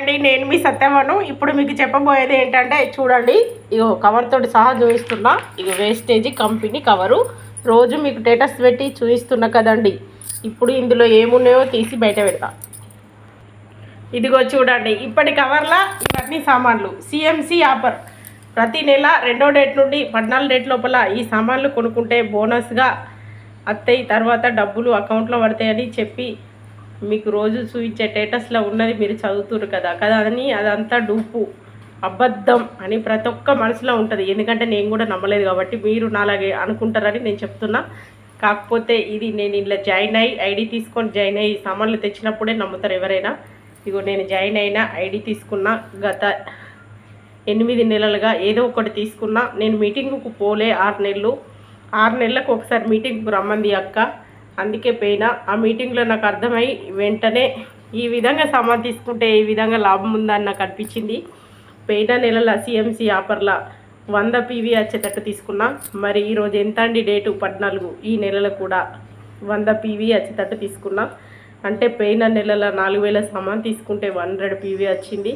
అండి, నేను మీ సత్యవను. ఇప్పుడు మీకు చెప్పబోయేది ఏంటంటే చూడండి, ఇగో కవర్ తోటి సహా చూపిస్తున్నా. ఇగో వేస్టేజ్ కంపెనీ కవరు. రోజు మీకు స్టేటస్ పెట్టి చూపిస్తున్నా కదండి. ఇప్పుడు ఇందులో ఏమున్నాయో తీసి బయట పెడతా. ఇదిగో చూడండి, ఇప్పటి కవర్ల ఇవన్నీ సామాన్లు సిఎంసి ఆఫర్. ప్రతి నెల 2వ డేట్ నుండి 14 డేట్ లోపల ఈ సామాన్లు కొనుక్కుంటే బోనస్గా అత్తయి. తర్వాత డబ్బులు అకౌంట్లో పడతాయని చెప్పి మీకు రోజు చూపించే స్టేటస్లో ఉన్నది మీరు చదువుతున్నారు కదా అని అదంతా డూపు, అబద్ధం అని ప్రతి ఒక్క మనసులో ఉంటుంది. ఎందుకంటే నేను కూడా నమ్మలేదు కాబట్టి మీరు నాలాగే అనుకుంటారని నేను చెప్తున్నా. కాకపోతే ఇది నేను ఇలా జాయిన్ అయ్యి ఐడి తీసుకొని జాయిన్ అయ్యి సామాన్లు తెచ్చినప్పుడే నమ్ముతారు ఎవరైనా. ఇగో నేను జాయిన్ అయిన ఐడి తీసుకున్న గత 8 నెలలుగా ఏదో ఒకటి తీసుకున్నా. నేను మీటింగుకు పోలే 6 నెలలకు ఒకసారి మీటింగ్కు రమ్మంది అక్క, అందుకే పోయినా. ఆ మీటింగ్లో నాకు అర్థమై వెంటనే ఈ విధంగా సామాన్ తీసుకుంటే ఈ విధంగా లాభం ఉందని నాకు అనిపించింది. పోయిన నెలల సిఎంసి ఆఫర్ల 100 పీవీ వచ్చేటట్టు తీసుకున్నా. మరి ఈరోజు ఎంత అండి డేటు 14, ఈ నెలలో కూడా 100 పీవీ వచ్చేటట్టు తీసుకున్నా. అంటే పోయిన నెలల 4000 సామాన్ తీసుకుంటే 100 పీవీ వచ్చింది.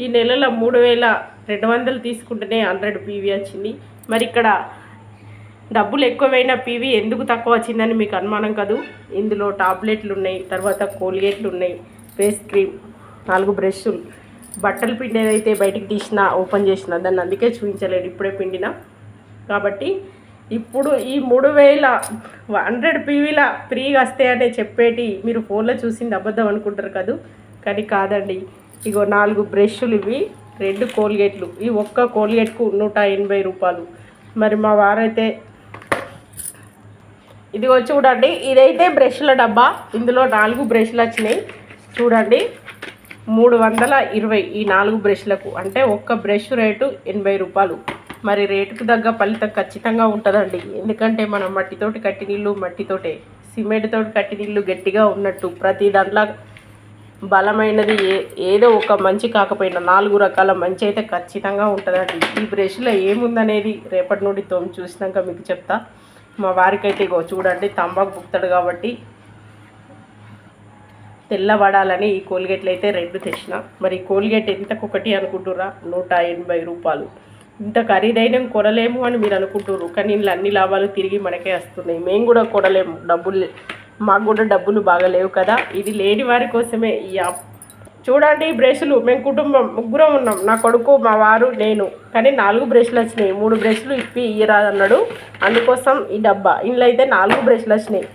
ఈ నెలలో 3200 తీసుకుంటేనే 100 పీవీ వచ్చింది. మరి ఇక్కడ డబ్బులు ఎక్కువైనా పీవీ ఎందుకు తక్కువ వచ్చిందని మీకు అనుమానం కాదు. ఇందులో టాబ్లెట్లు ఉన్నాయి, తర్వాత కోల్గేట్లు ఉన్నాయి, ఫేస్ క్రీమ్, 4 బ్రష్లు, బట్టలు పిండేదైతే బయటికి తీసిన ఓపెన్ చేసిన దాన్ని అందుకే చూపించలేదు, ఇప్పుడే పిండిన. కాబట్టి ఇప్పుడు ఈ 3100 పీవీల ఫ్రీగా వస్తాయనే చెప్పేటి మీరు ఫోన్లో చూసింది అబద్ధం అనుకుంటారు కదా. కానీ కాదండి. ఇగో 4 బ్రష్లు, ఇవి 2 కోల్గేట్లు. ఈ ఒక్క కోల్గేట్కు 180 రూపాయలు. మరి మా వారైతే ఇదిగో చూడండి, ఇదైతే బ్రష్ల డబ్బా. ఇందులో 4 బ్రష్లు వచ్చినాయి చూడండి, 320 ఈ 4 బ్రష్లకు. అంటే ఒక్క బ్రష్ రేటు 80 రూపాయలు. మరి రేటుకు తగ్గ ఫలితం ఖచ్చితంగా ఉంటుందండి. ఎందుకంటే మనం మట్టితోటి కట్టి నీళ్ళు మట్టితోటే, సిమెంట్ తోటి కట్టి నీళ్ళు గట్టిగా ఉన్నట్టు ప్రతి దాంట్లో బలమైనది ఏదో ఒక మంచి కాకపోయినా 4 రకాల మంచి అయితే ఖచ్చితంగా ఉంటుందండి. ఈ బ్రష్లో ఏముందనేది రేపటి నుండి తోమి చూసినాక మీకు చెప్తా. మా వారికైతే ఇగో చూడండి, తంబాకు బుక్తాడు కాబట్టి తెల్లబడాలని ఈ కోల్గేట్లు అయితే 2 తెచ్చిన. మరి కోల్గేట్ ఎంతకొకటి అనుకుంటురా? 180 రూపాయలు. ఇంత ఖరీదైన కొనలేము అని మీరు అనుకుంటున్నారు, కానీ ఇందులో అన్ని లాభాలు తిరిగి మనకే వస్తున్నాయి. మేము కూడా కొనలేము, మాకు కూడా డబ్బులు బాగా లేవు కదా. ఇది లేని వారి కోసమే ఈ యాప్. చూడండి బ్రష్లు, మేము కుటుంబం 3 ఉన్నాం, నా కొడుకు, మా వారు, నేను. కానీ 4 బ్రష్లు వచ్చినాయి. 3 బ్రష్లు ఇప్పి ఇయ్యరాదన్నాడు, అందుకోసం ఈ డబ్బా. ఇందులో అయితే 4 బ్రష్లు వచ్చినాయి.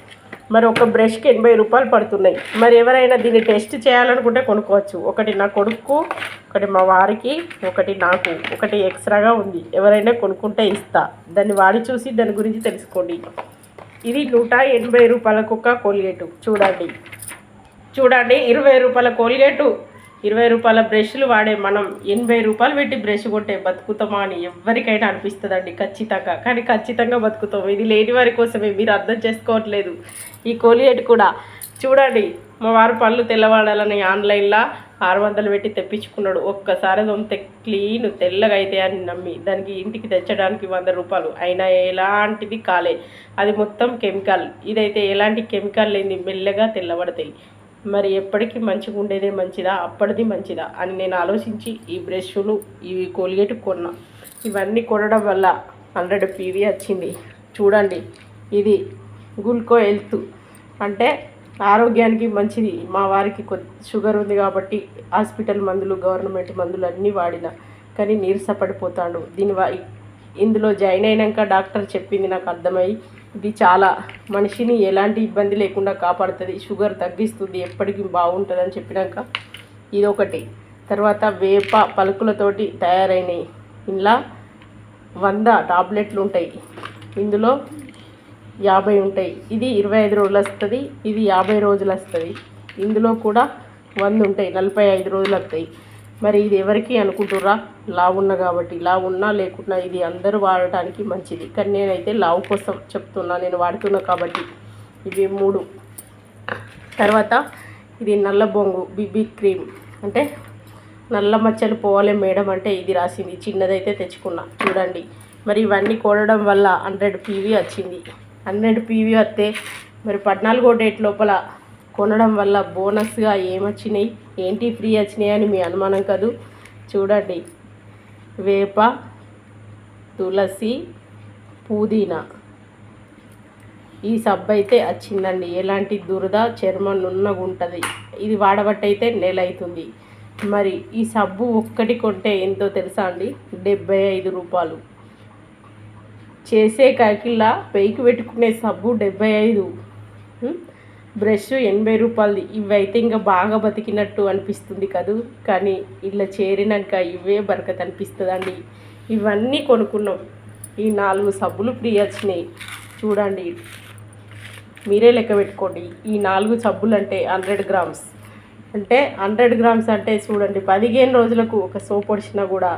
మరి ఒక బ్రష్కి 80 రూపాయలు పడుతున్నాయి. మరి ఎవరైనా దీన్ని టెస్ట్ చేయాలనుకుంటే కొనుక్కోవచ్చు. ఒకటి నా కొడుకు, ఒకటి మా వారికి, ఒకటి నాకు, ఒకటి ఎక్స్ట్రాగా ఉంది. ఎవరైనా కొనుక్కుంటే ఇస్తా, దాన్ని వాడి చూసి దాని గురించి తెలుసుకోండి. ఇది 180 రూపాయలకు ఒక కోల్గేటు. చూడండి 20 రూపాయల కోల్గేటు, 20 రూపాయల బ్రష్లు వాడే మనం 80 రూపాయలు పెట్టి బ్రష్ కొట్టే బతుకుతామా అని ఎవరికైనా అనిపిస్తుందండి ఖచ్చితంగా. కానీ ఖచ్చితంగా బతుకుతాం. ఇది లేని వారి కోసమే, మీరు అర్థం చేసుకోవట్లేదు. ఈ కోల్గేట్ కూడా చూడండి, మా వారు పళ్ళు తెల్లవాడాలని ఆన్లైన్లో 600 పెట్టి తెప్పించుకున్నాడు. ఒక్కసారి తోమితే క్లీన్ తెల్లగా అయితే అని నమ్మి దానికి ఇంటికి తెచ్చడానికి 100 రూపాయలు అయినా ఎలాంటిది కాలే. అది మొత్తం కెమికల్. ఇదైతే ఎలాంటి కెమికల్ లేని మెల్లగా తెల్లబడతాయి. మరి ఎప్పటికీ మంచిగా ఉండేదే మంచిదా, అప్పటిది మంచిదా అని నేను ఆలోచించి ఈ బ్రష్లు, ఇవి కోల్గేట్ కొన్నా. ఇవన్నీ కొనడం వల్ల 100 పీవీ వచ్చింది. చూడండి, ఇది గ్లూకో హెల్త్ అంటే ఆరోగ్యానికి మంచిది. మా వారికి షుగర్ ఉంది కాబట్టి హాస్పిటల్ మందులు, గవర్నమెంట్ మందులు అన్నీ వాడిన, కానీ నీరసపడిపోతాడు. ఇందులో జాయిన్ అయినాక డాక్టర్ చెప్పింది నాకు అర్థమై, ఇది చాలా మనిషిని ఎలాంటి ఇబ్బంది లేకుండా కాపాడుతుంది, షుగర్ తగ్గిస్తుంది, ఎప్పటికీ బాగుంటుందని చెప్పినాక ఇదొకటి. తర్వాత వేప పలుకులతోటి తయారైనవి. ఇలా 100 టాబ్లెట్లు ఉంటాయి, ఇందులో 50 ఉంటాయి. ఇది 25 రోజులు వస్తుంది, ఇది 50 రోజులు వస్తుంది. ఇందులో కూడా 100 ఉంటాయి, 45 రోజులు వస్తాయి. మరి ఇది ఎవరికి అనుకుంటుర్రా? లావు ఉన్న కాబట్టి. లావు ఉన్నా లేకున్నా ఇది అందరూ వాడటానికి మంచిది. కానీ నేనైతే లావు కోసం చెప్తున్నా, నేను వాడుతున్నా కాబట్టి. ఇవి 3. తర్వాత ఇది నల్ల బొంగు బీబీ క్రీమ్, అంటే నల్ల మచ్చలు పోవాలి మేడం అంటే ఇది రాసింది. చిన్నదైతే తెచ్చుకున్నా చూడండి. మరి ఇవన్నీ కొనడం వల్ల 100 పీవీ వచ్చింది. 100 పీవీ వస్తే మరి 14వ డేట్ లోపల కొనడం వల్ల బోనస్గా ఏమొచ్చినాయి? ఏంటి ఫ్రీ వచ్చినాయని మీ అనుమానం కదూ. చూడండి, వేప, తులసి, పుదీనా ఈ సబ్బు అయితే వచ్చిందండి. ఎలాంటి దురద చర్మం నున్నగా ఉంటుంది. ఇది వాడబట్టయితే నెల అవుతుంది. మరి ఈ సబ్బు ఒక్కటి కొంటే ఎంతో తెలుసా అండి? 75 రూపాయలు. చేసే కాకిల్లా పైకి పెట్టుకునే సబ్బు 75, బ్రష్ 80 రూపాయలది. ఇవైతే ఇంకా బాగా బతికినట్టు అనిపిస్తుంది కదూ. కానీ ఇలా చేరినాక ఇవే బరకత్ అనిపిస్తుందండి. ఇవన్నీ కొనుక్కున్నాం. ఈ 4 సబ్బులు ఫ్రీ వచ్చినాయి. చూడండి, మీరే లెక్క పెట్టుకోండి. ఈ 4 సబ్బులు అంటే 100 గ్రామ్స్. అంటే 100 గ్రామ్స్ అంటే చూడండి, 15 రోజులకు ఒక సోప్ వచ్చినా కూడా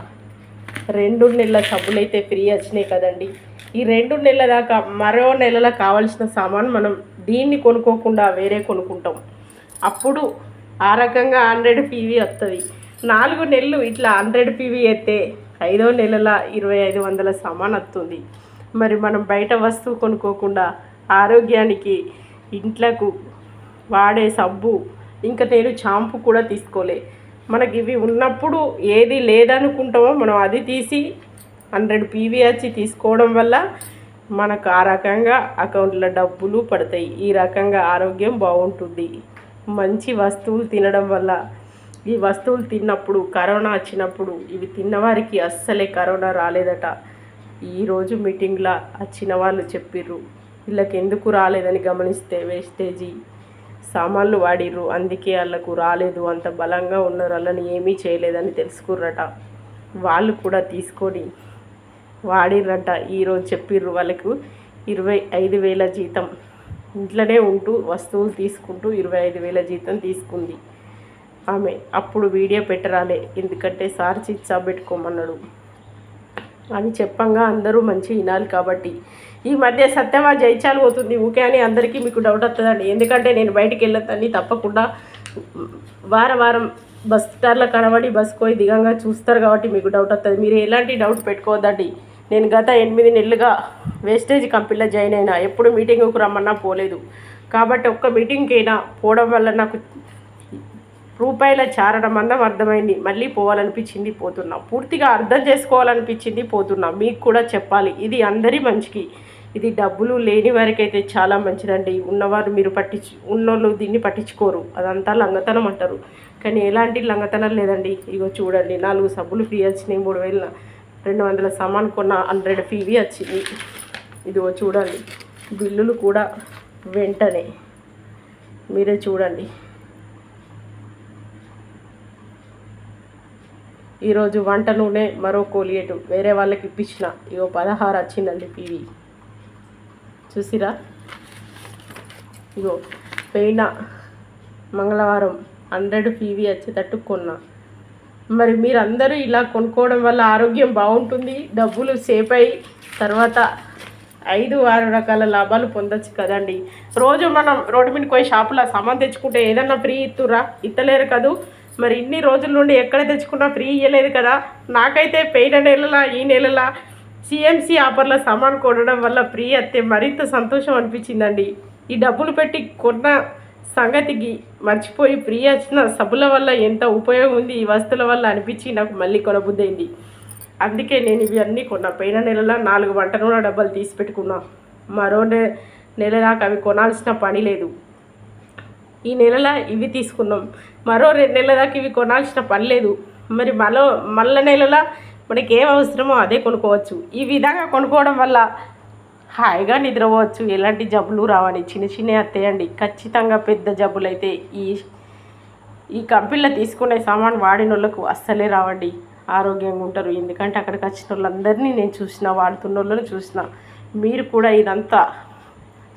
2 నెలల సబ్బులు అయితే ఫ్రీ వచ్చినాయి కదండి. ఈ 2 నెలల దాకా మరో నెలలో కావాల్సిన సామాన్ మనం దీన్ని కొనుక్కోకుండా వేరే కొనుక్కుంటాం. అప్పుడు ఆ రకంగా 100 పీవీ వస్తుంది. 4 నెలలు ఇట్లా 100 పీవీ అయితే 5వ నెలల 2500 సామాన్ వస్తుంది. మరి మనం బయట వస్తువు కొనుక్కోకుండా ఆరోగ్యానికి ఇంట్లకు వాడే సబ్బు, ఇంకా నేను షాంపూ కూడా తీసుకోలే. మనకి ఇవి ఉన్నప్పుడు ఏది లేదనుకుంటామో మనం అది తీసి 100 పీవీ వచ్చి తీసుకోవడం వల్ల మనకు ఆ రకంగా అకౌంట్లో డబ్బులు పడతాయి. ఈ రకంగా ఆరోగ్యం బాగుంటుంది. మంచి వస్తువులు తినడం వల్ల, ఈ వస్తువులు తిన్నప్పుడు కరోనా వచ్చినప్పుడు ఇవి తిన్నవారికి అస్సలే కరోనా రాలేదట. ఈరోజు మీటింగ్లో వచ్చిన వాళ్ళు చెప్పిర్రు. వీళ్ళకి ఎందుకు రాలేదని గమనిస్తే వేస్టేజీ సామాన్లు వాడిర్రు, అందుకే వాళ్ళకు రాలేదు. అంత బలంగా ఉన్నారు, వాళ్ళని ఏమీ చేయలేదని తెలుసుకుర్రట. వాళ్ళు కూడా తీసుకొని వాడిర్రట. ఈరోజు చెప్పిర్రు వాళ్ళకు 25,000 జీతం. ఇంట్లోనే ఉంటూ వస్తువులు తీసుకుంటూ 25,000 జీతం తీసుకుంది ఆమె. అప్పుడు వీడియో పెట్టరాలే, ఎందుకంటే సార్ చిచ్చా పెట్టుకోమన్నాడు అని చెప్పంగా అందరూ మంచి వినాలి కాబట్టి. ఈ మధ్య సత్యమా జైచాలు పోతుంది ఊకే అని అందరికీ మీకు డౌట్ వస్తుందండి. ఎందుకంటే నేను బయటికి వెళ్ళొద్దని తప్పకుండా వారం బస్ స్టాండ్లో కనబడి బస్ పోయి దిగంగా చూస్తారు కాబట్టి మీకు డౌట్ వస్తుంది. మీరు ఎలాంటి డౌట్ పెట్టుకోవద్దండి. నేను గత 8 నెలలుగా వేస్టేజ్ కంపెనీలో జాయిన్ అయినా, ఎప్పుడు మీటింగ్కు రమ్మన్నా పోలేదు. కాబట్టి ఒక్క మీటింగ్కి అయినా పోవడం వల్ల నాకు రూపాయల చారడం అందం అర్థమైంది. మళ్ళీ పోవాలనిపించింది, పోతున్నా. పూర్తిగా అర్థం చేసుకోవాలనిపించింది, పోతున్నా. మీకు కూడా చెప్పాలి, ఇది అందరి మంచికి. ఇది డబ్బులు లేని వారికి అయితే చాలా మంచిదండి. ఉన్నవారు మీరు ఉన్నోళ్ళు దీన్ని పట్టించుకోరు, అదంతా లంగతనం అంటారు. కానీ ఎలాంటి లంగతనం లేదండి. ఇగో చూడండి, 4 సబ్బులు ఫ్రీ వచ్చినాయి. 3,200 సామాన్ కొన్న 100 పీవీ వచ్చింది. ఇదిగో చూడండి, బిల్లులు కూడా వెంటనే మీరే చూడండి. ఈరోజు వంట నూనె, మరో కోలిగేటు వేరే వాళ్ళకి ఇప్పించిన. ఇగో 16 వచ్చిందండి పీవీ. చూసిరా, ఇగో పోయిన మంగళవారం 100 పీవీ వచ్చేటట్టు కొన్నా. మరి మీరందరూ ఇలా కొనుక్కోవడం వల్ల ఆరోగ్యం బాగుంటుంది, డబ్బులు సేవ్ అయ్యి తర్వాత 5-6 రకాల లాభాలు పొందొచ్చు కదండి. రోజు మనం రోడ్డు మీద పోయి షాపులో సామాన్ తెచ్చుకుంటే ఏదన్నా ఫ్రీ ఇస్తురా? ఇస్తలేరు కదూ. మరి ఇన్ని రోజుల నుండి ఎక్కడ తెచ్చుకున్నా ఫ్రీ ఇవ్వలేదు కదా. నాకైతే పోయిన నెలలా ఈ నెలలా సిఎంసి ఆఫర్ల సామాన్ కొనడం వల్ల ఫ్రీ వస్తే మరింత సంతోషం అనిపించిందండి. ఈ డబ్బులు పెట్టి కొన్న సంగతికి మర్చిపోయి ఫ్రీ వచ్చిన సబ్బుల వల్ల ఎంత ఉపయోగం ఉంది ఈ వస్తువుల వల్ల అనిపించి నాకు మళ్ళీ కొనబుద్దయింది. అందుకే నేను ఇవి అన్నీ కొన్నా. పోయిన నెలలో 4 వంట నూనె డబ్బాలు తీసి పెట్టుకున్నా. మరో నెల దాకా అవి కొనాల్సిన పని లేదు. ఈ నెలలో ఇవి తీసుకున్నాం. మరో 2 నెలల దాకా ఇవి కొనాల్సిన పని లేదు. మరి మళ్ళీ నెలలో మనకి ఏం అవసరమో అదే కొనుక్కోవచ్చు. ఈ విధంగా కొనుక్కోవడం వల్ల హాయిగా నిద్రపోవచ్చు, ఎలాంటి జబ్బులు రావని. చిన్న వస్తాయండి. ఖచ్చితంగా పెద్ద జబ్బులు అయితే ఈ కంపెనీలో తీసుకునే సామాన్ వాడిన వాళ్ళకు అస్సలే రావండి, ఆరోగ్యంగా ఉంటారు. ఎందుకంటే అక్కడికి వచ్చిన వాళ్ళందరినీ నేను చూసిన, వాడుతున్న వాళ్ళని చూసిన. మీరు కూడా ఇదంతా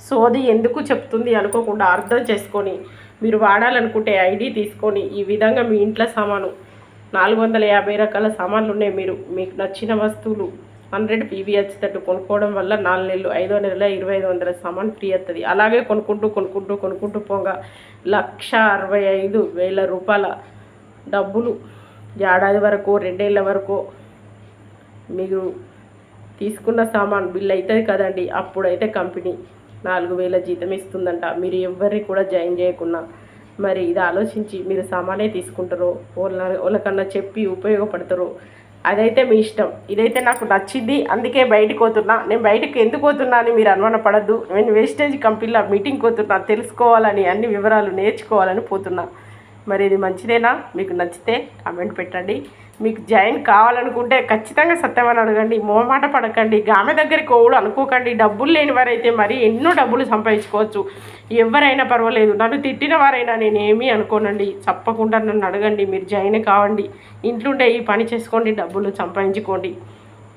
సోది ఎందుకు చెప్తుంది అనుకోకుండా అర్థం చేసుకొని మీరు వాడాలనుకుంటే ఐడి తీసుకొని ఈ విధంగా మీ ఇంట్లో సామాను 450 రకాల సామాన్లు ఉన్నాయి. మీకు నచ్చిన వస్తువులు 100 పీవీ వచ్చేటట్టు కొనుక్కోవడం వల్ల 4 నెలలు 5వ నెలలో 2,500 సామాన్ ఫ్రీ వస్తుంది. అలాగే కొనుక్కుంటూ పోగా 1,65,000 రూపాయల డబ్బులు ఏడాది వరకు 2 ఏళ్ళ వరకు మీరు తీసుకున్న సామాన్ బిల్ అవుతుంది కదండి. అప్పుడైతే కంపెనీ 4,000 జీతం ఇస్తుందంట. మీరు ఎవరిని కూడా జాయిన్ చేయకుండా మరి ఇది ఆలోచించి మీరు సామానే తీసుకుంటారో వాళ్ళకన్నా చెప్పి ఉపయోగపడతారో అదైతే మీ ఇష్టం. ఇదైతే నాకు నచ్చింది, అందుకే బయటికి పోతున్నా. నేను బయటకు ఎందుకు పోతున్నా అని మీరు అనుమానపడద్దు. నేను వేస్టేజ్ కంపెనీలో మీటింగ్ పోతున్నా, తెలుసుకోవాలని, అన్ని వివరాలు నేర్చుకోవాలని పోతున్నా. మరి ఇది మంచిదేనా? మీకు నచ్చితే కామెంట్ పెట్టండి. మీకు జాయిన్ కావాలనుకుంటే ఖచ్చితంగా సత్యమని అడగండి, మొహమాట పడకండి. ఆమె దగ్గరికి కూడా అనుకోకండి. డబ్బులు లేని వారైతే మరి ఎన్నో డబ్బులు సంపాదించుకోవచ్చు. ఎవరైనా పర్వాలేదు, నన్ను తిట్టిన వారైనా నేనేమీ అనుకోనండి. తప్పకుండా నన్ను అడగండి, మీరు జాయిన్ కావండి. ఇంట్లోండే ఈ పని చేసుకోండి, డబ్బులు సంపాదించుకోండి.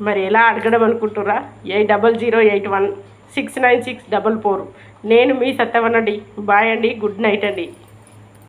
మరి ఎలా అడగడం అనుకుంటురా? 8008169644. నేను మీ సత్యవనండి. బాయ్ అండి, గుడ్ నైట్ అండి.